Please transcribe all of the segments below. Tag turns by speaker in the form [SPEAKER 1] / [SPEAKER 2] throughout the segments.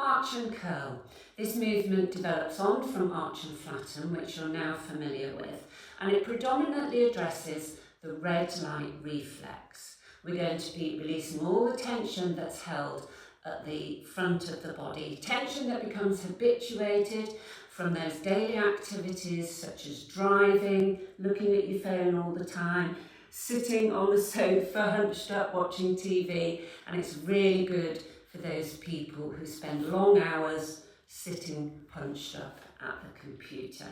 [SPEAKER 1] Arch and curl. This movement develops on from arch and flatten, which you're now familiar with, and it predominantly addresses the red light reflex. We're going to be releasing all the tension that's held at the front of the body, tension that becomes habituated from those daily activities such as driving, looking at your phone all the time, sitting on the sofa hunched up watching TV, and it's really good for those people who spend long hours sitting hunched up at the computer.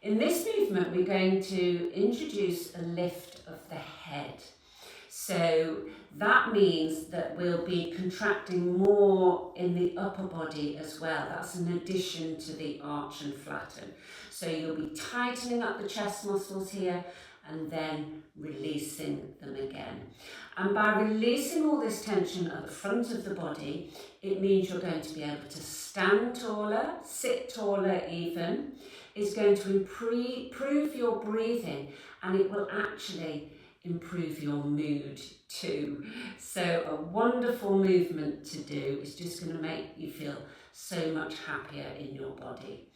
[SPEAKER 1] In this movement, we're going to introduce a lift of the head. So that means that we'll be contracting more in the upper body as well. That's in addition to the arch and flatten. So you'll be tightening up the chest muscles here and then releasing them again. And by releasing all this tension at the front of the body, it means you're going to be able to stand taller, sit taller even. It's going to improve your breathing, and it will actually improve your mood too. So a wonderful movement to do. It's just going to make you feel so much happier in your body.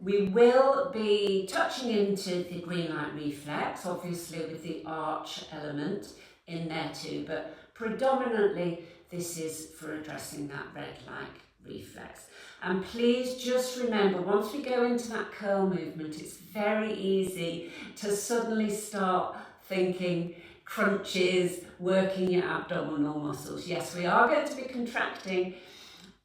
[SPEAKER 1] We will be touching into the green light reflex, obviously with the arch element in there too, but predominantly this is for addressing that red light reflex. And please just remember, once we go into that curl movement, it's very easy to suddenly start thinking crunches, working your abdominal muscles. Yes, we are going to be contracting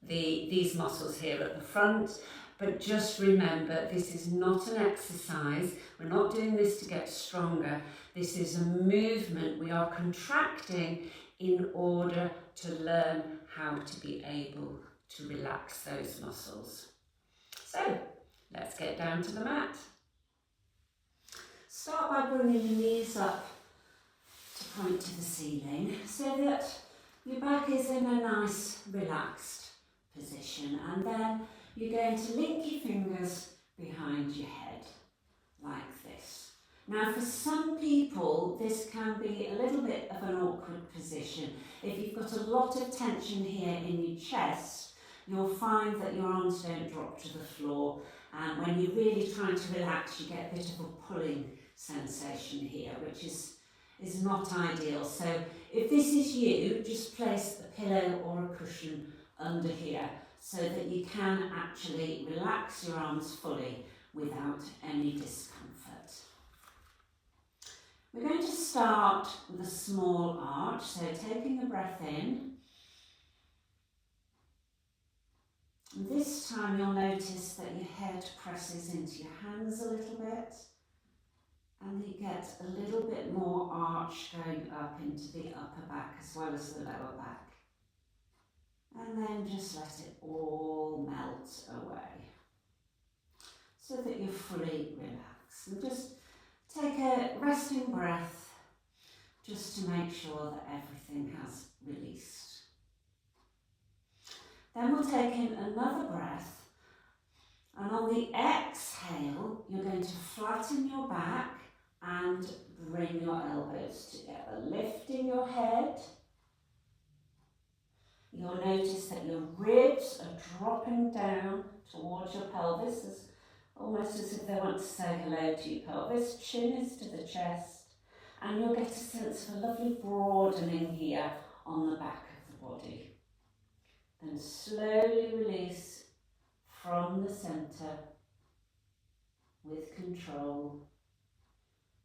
[SPEAKER 1] these muscles here at the front, but just remember, this is not an exercise. We're not doing this to get stronger. This is a movement. We are contracting in order to learn how to be able to relax those muscles. So let's get down to the mat. Start by bringing your knees up to point to the ceiling so that your back is in a nice relaxed position, and then you're going to link your fingers behind your head like this. Now for some people this can be a little bit of an awkward position. If you've got a lot of tension here in your chest, you'll find that your arms don't drop to the floor, and when you're really trying to relax you get a bit of a pulling sensation here, which is not ideal. So if this is you, just place a pillow or a cushion under here so that you can actually relax your arms fully without any discomfort. We're going to start with a small arch, so taking a breath in. And this time you'll notice that your head presses into your hands a little bit, and you get a little bit more arch going up into the upper back as well as the lower back. And then just let it all melt away so that you're fully relaxed. And just take a resting breath just to make sure that everything has released. Then we'll take in another breath, and on the exhale you're going to flatten your back and bring your elbows together, lifting your head. You'll notice that your ribs are dropping down towards your pelvis, almost as if they want to say hello to your pelvis. Chin is to the chest, and you'll get a sense of a lovely broadening here on the back of the body. Then slowly release from the centre with control.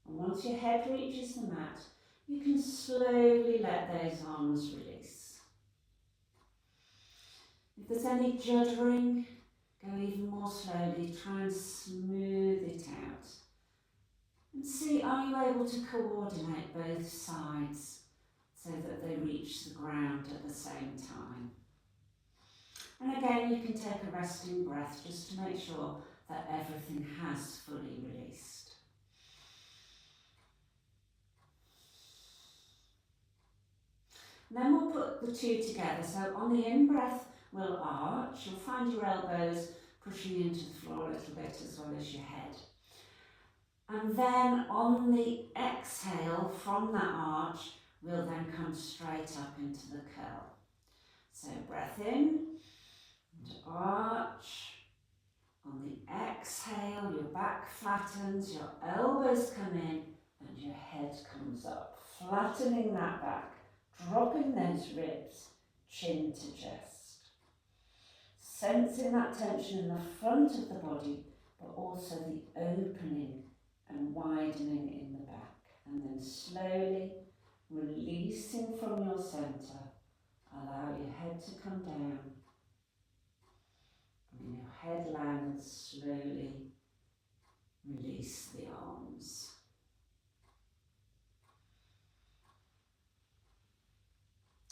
[SPEAKER 1] And once your head reaches the mat, you can slowly let those arms release. If there's any juddering, go even more slowly, try and smooth it out. And see, are you able to coordinate both sides so that they reach the ground at the same time? And again, you can take a resting breath just to make sure that everything has fully released. And then we'll put the two together. So on the in-breath, we'll arch. You'll find your elbows pushing into the floor a little bit as well as your head. And then on the exhale from that arch, we'll then come straight up into the curl. So breath in, And arch. On the exhale, your back flattens, your elbows come in and your head comes up, flattening that back, dropping those ribs, chin to chest. Sensing that tension in the front of the body, but also the opening and widening in the back. And then slowly releasing from your centre, allow your head to come down. When your head lands, slowly release the arms.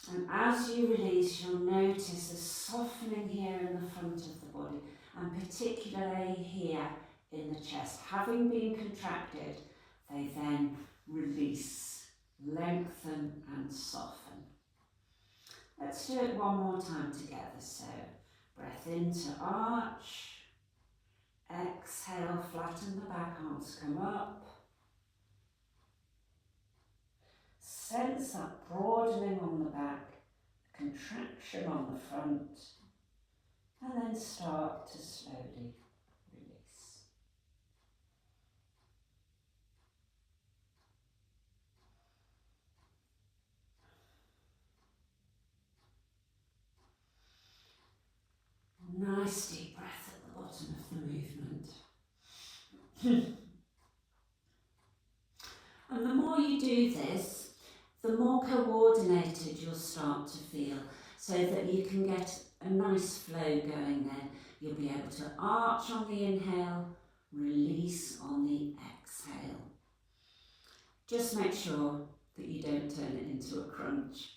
[SPEAKER 1] And as you release, you'll notice a softening here in the front of the body, and particularly here in the chest. Having been contracted, they then release, lengthen and soften. Let's do it one more time together. So, breath into arch. Exhale, flatten the back, arms come up. Sense that broadening on the back, contraction on the front, and then start to slowly release. Nice deep breath at the bottom of the movement. And the more you do this, the more coordinated you'll start to feel, so that you can get a nice flow going then. You'll be able to arch on the inhale, release on the exhale. Just make sure that you don't turn it into a crunch.